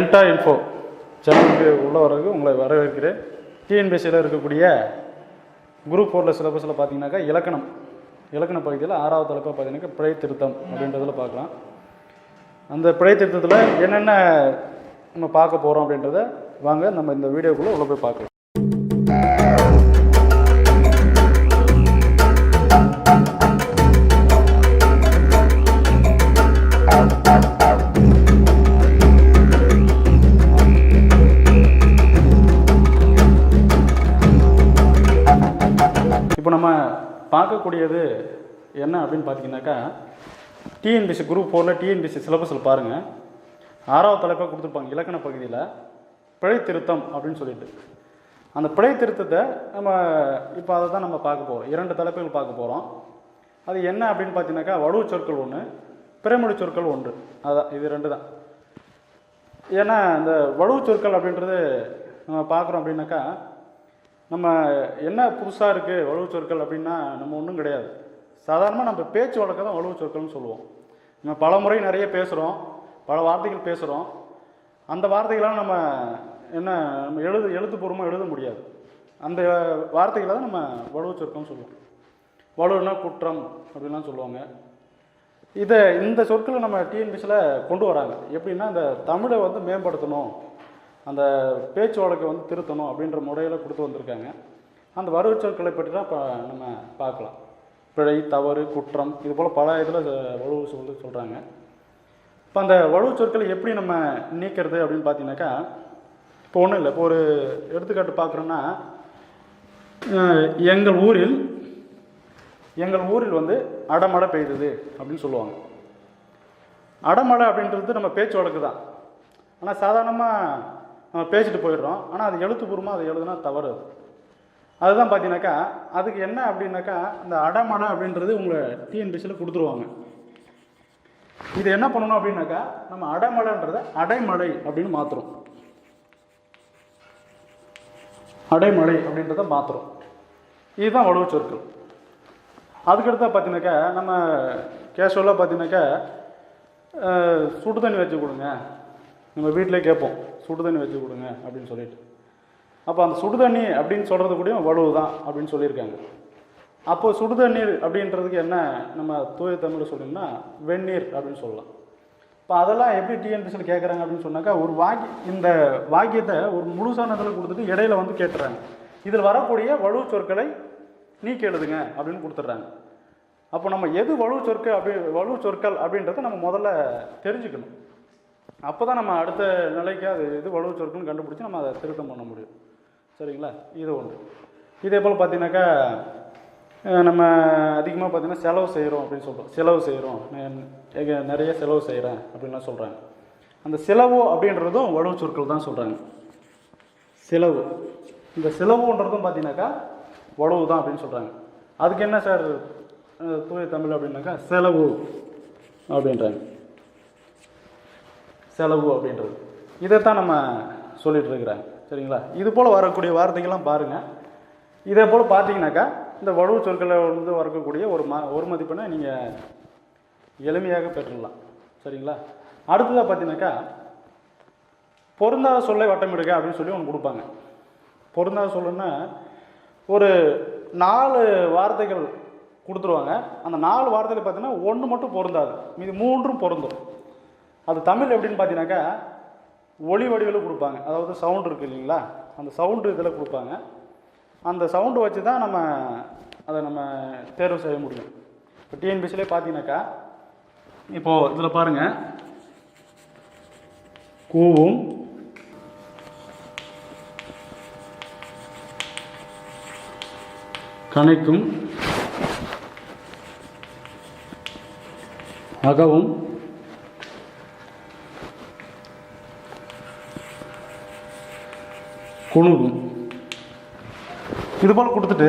டென்டா info சேனலுக்கு உள்ள வரது உங்களை வரவேற்கிறேன். டிஎன்பிஎஸ்சியில் இருக்கக்கூடிய குரூப் 4 சிலபஸில் பார்த்தீங்கன்னாக்கா இலக்கண பகுதியில் 6வது தலைப்பாக பார்த்தீங்கன்னாக்கா பிழை திருத்தம் அப்படின்றதில் பார்க்கலாம். அந்த பிழை திருத்தத்தில் என்னென்ன நம்ம பார்க்க போகிறோம் அப்படின்றத வாங்க நம்ம இந்த வீடியோக்குள்ளே உள்ள போய் பார்க்கலாம். இப்போ நம்ம பார்க்கக்கூடியது என்ன அப்படின்னு பார்த்தீங்கன்னாக்கா டிஎன்பிஎஸ்சி குரூப் 4 டிஎன்பிஎஸ்சி சிலபஸில் பாருங்கள் 6வது தலைப்பாக கொடுத்துருப்பாங்க இலக்கண பகுதியில் பிழை திருத்தம் அப்படின்னு சொல்லிட்டு. அந்த பிழை திருத்தத்தை நம்ம இப்போ அதை தான் நம்ம பார்க்க போகிறோம். 2 தலைப்புகள் பார்க்க போகிறோம். அது என்ன அப்படின்னு பார்த்தீங்கன்னாக்கா வலுவு சொற்கள் 1, பிறமொழி சொற்கள் 1. அதான் இது 2 தான். ஏன்னா இந்த வலுவு சொற்கள் அப்படின்றது நம்ம பார்க்குறோம் அப்படின்னாக்கா நம்ம என்ன புதுசாக இருக்குது வலுவு சொற்கள் அப்படின்னா நம்ம ஒன்றும் கிடையாது. சாதாரணமாக நம்ம பேச்சு வழக்க தான் வலுவு சொற்கள்னு சொல்லுவோம். நம்ம பல முறை நிறைய பேசுகிறோம், பல வார்த்தைகள் பேசுகிறோம். அந்த வார்த்தைகளால் நம்ம எழுத்துப்பூர்வமாக எழுத முடியாது. அந்த வார்த்தைகளை தான் நம்ம வலுவு சொற்கள்னு சொல்லுவோம். வலுன்னா குற்றம் அப்படின்லாம் சொல்லுவாங்க. இந்த சொற்களை நம்ம டிஎன்பிஎஸ்சியில் கொண்டு வராங்க. எப்படின்னா இந்த தமிழை மேம்படுத்தணும், அந்த பேச்சு வழக்கை திருத்தணும் அப்படின்ற முறையில் கொடுத்து வந்திருக்காங்க. அந்த வலுவு சொற்களை பற்றி தான் இப்போ நம்ம பார்க்கலாம். பிழை, தவறு, குற்றம், இது போல் பல இதில் வலுவு சொல்கிறாங்க. இப்போ அந்த வலுவு சொற்களை எப்படி நம்ம நீக்கிறது அப்படின்னு பார்த்தீங்கன்னாக்கா இப்போ ஒன்றும் இல்லை. இப்போ ஒரு எடுத்துக்காட்டு பார்க்குறோன்னா எங்கள் ஊரில் அடமழை பெய்யுது அப்படின்னு சொல்லுவாங்க. அடமழை அப்படின்றது நம்ம பேச்சு வழக்கு தான். ஆனால் சாதாரணமாக நம்ம பேசிட்டு போயிடுறோம். ஆனால் அது எழுத்துப்பூர்வமாக அதை எழுதுனா தவறு. அதுதான் பார்த்தீங்கன்னாக்கா அதுக்கு என்ன அப்படின்னாக்கா இந்த அடமழை அப்படின்றது உங்களை டிஎன்பிஎஸ்சியில் கொடுத்துருவாங்க. இது என்ன பண்ணணும் அப்படின்னாக்கா நம்ம அடமழைன்றதை அடைமழை அப்படின்னு மாற்றுறோம். அடைமழை அப்படின்றத மாற்றுறோம். இதுதான் வலுவு சொற்கள். அதுக்கடுத்தா பார்த்தீங்கன்னாக்கா நம்ம கேஷுவலாக பார்த்தீங்கன்னாக்கா சுடு தண்ணி வச்சு கொடுங்க, நம்ம வீட்டிலே கேட்போம் சுடு தண்ணி வச்சு கொடுங்க அப்படின்னு சொல்லிட்டு. அப்போ அந்த சுடு தண்ணி அப்படின்னு சொல்கிறது கூட வலுவு தான் அப்படின்னு சொல்லியிருக்காங்க. அப்போது சுடு தண்ணீர் அப்படின்றதுக்கு என்ன நம்ம தூய தமிழ் சொல்லணும்னா வெந்நீர் அப்படின்னு சொல்லலாம். இப்போ அதெல்லாம் எப்படி டிஎன்பிஎஸ்சியில் கேட்குறாங்க அப்படின்னு சொன்னாக்கா ஒரு இந்த வாக்கியத்தை ஒரு முழுசானதில் கொடுத்துட்டு இடையில கேட்டுறாங்க. இதில் வரக்கூடிய வலுவு சொற்களை நீக்கி எழுதுங்க அப்படின்னு கொடுத்துட்றாங்க. அப்போ நம்ம எது வலுவு சொற்கள் அப்படின்றத நம்ம முதல்ல தெரிஞ்சுக்கணும். அப்போ தான் நம்ம அடுத்த நிலைக்கு அது எது வலுவு சொற்கள்னு கண்டுபிடிச்சி நம்ம அதை திருத்தம் பண்ண முடியும். சரிங்களா? இது ஒன்று. இதே போல் பார்த்தீங்கன்னாக்கா நம்ம அதிகமாக பார்த்தீங்கன்னா செலவு செய்கிறோம் அப்படின்னு சொல்கிறோம். செலவு செய்கிறோம், நிறைய செலவு செய்கிறேன் அப்படின்லாம் சொல்கிறாங்க. அந்த செலவு அப்படின்றதும் வலுவு சொற்கள் தான் சொல்கிறாங்க. செலவு, இந்த செலவுன்றதும் பார்த்தீங்கன்னாக்கா வலுவு தான் அப்படின்னு சொல்கிறாங்க. அதுக்கு என்ன சார் தூய தமிழ் அப்படின்னாக்கா செலவு அப்படின்றாங்க. செலவு அப்படின்றது இதைத்தான் நம்ம சொல்லிட்டு இருக்கிறாங்க. சரிங்களா? இது போல் வரக்கூடிய வார்த்தைகள்லாம் பாருங்கள். இதே போல் பார்த்தீங்கன்னாக்கா இந்த வலுவு சொற்களை வரக்கூடிய ஒரு மதிப்பெண்ணை நீங்கள் எளிமையாக பெற்றுடலாம். சரிங்களா? அடுத்ததாக பார்த்தீங்கன்னாக்கா பொருந்தாத சொல்லை வட்டமிடுக அப்படின்னு சொல்லி ஒன்று கொடுப்பாங்க. பொருந்தாத சொல்லுன்னா ஒரு 4 வார்த்தைகள் கொடுத்துருவாங்க. அந்த 4 வார்த்தைகள் பார்த்தீங்கன்னா 1 மட்டும் பொருந்தாது, மீது 3ம் பொருந்தும். அது தமிழ் எப்படின்னு பார்த்தீங்கன்னாக்கா ஒலி வடிவில் கொடுப்பாங்க. அதாவது சவுண்டு இருக்குது இல்லைங்களா, அந்த சவுண்டு இதில் கொடுப்பாங்க. அந்த சவுண்டு வச்சு தான் அதை நம்ம தேர்வு செய்ய முடியும். இப்போ டிஎன்பிஎஸ்சிலே பார்த்தீங்கன்னாக்கா இப்போது இதில் பாருங்கள், கூவும், கணைக்கும், அகவும், குணுகும், இதுபோல் கொடுத்துட்டு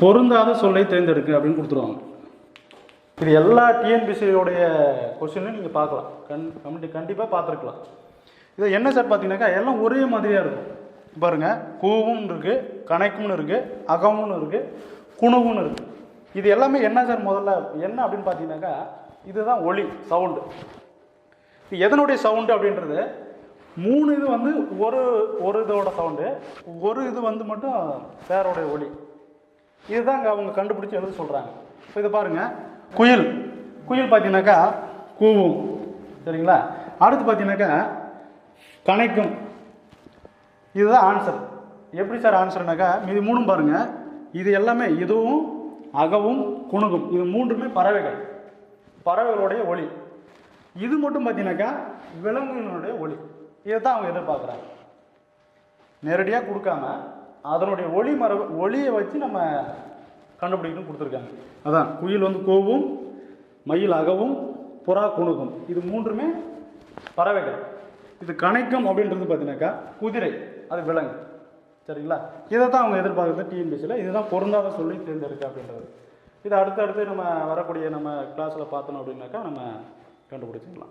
பொருந்தாத சொல்லை தேர்ந்தெடுக்கு அப்படின்னு கொடுத்துருவாங்க. இது எல்லா டிஎன்பிஎஸ்சியோடைய கொஸ்டினும் நீங்கள் பார்க்கலாம். கண்டிப்பாக பார்த்துருக்கலாம். இது என்ன சார் பார்த்தீங்கன்னாக்கா எல்லாம் ஒரே மாதிரியாக இருக்கும். பாருங்கள், கூவும் இருக்குது, கணைக்கும்னு இருக்குது, அகமும்னு இருக்குது, குணுகும்னு இருக்குது. இது எல்லாமே என்ன சார் முதல்ல என்ன அப்படின்னு பார்த்தீங்கன்னாக்கா இதுதான் ஒலி, சவுண்டு. இது எதனுடைய சவுண்டு அப்படின்றது 3 இது வந்து ஒரு ஒரு இதோட சவுண்டு, ஒரு இது வந்து மட்டும் வேறோடைய ஒலி. இதுதான் அவங்க கண்டுபிடிச்சி எழுத சொல்கிறாங்க. இப்போ இதை பாருங்கள், குயில். குயில் பார்த்தீங்கன்னாக்கா கூவும், சரிங்களா? அடுத்து பார்த்தீங்கன்னாக்கா கணைக்கும். இதுதான் ஆன்சர். எப்படி சார் ஆன்சர்னாக்கா இது 3 பாருங்கள், இது எல்லாமே இதுவும் அகவும் குணுகும், இது 3மே பறவைகள், பறவைகளுடைய ஒலி. இது மட்டும் பார்த்தீங்கன்னாக்கா விலங்குகளுடைய ஒலி. இதை தான் அவங்க எதிர்பார்க்குறாங்க. நேரடியாக கொடுக்காம அதனுடைய ஒளியை வச்சு நம்ம கண்டுபிடிக்கணும் கொடுத்துருக்காங்க. அதான் குயில் வந்து கூவும், மயில் அகவும், புறா குணுகும், இது 3மே பறவைகள். இது கணைக்கும் அப்படின்றது பார்த்தீங்கன்னாக்கா குதிரை, அது விலங்கு, சரிங்களா? இதை தான் அவங்க எதிர்பார்க்குறது டிஎன்பிசியில். இதுதான் பொருந்தாத சொல்லி தேர்ந்தெடுக்க அப்படின்றது. இது அடுத்தடுத்து நம்ம வரக்கூடிய நம்ம கிளாஸில் பார்த்தோம் அப்படின்னாக்கா நம்ம கண்டுபிடிச்சிக்கலாம்.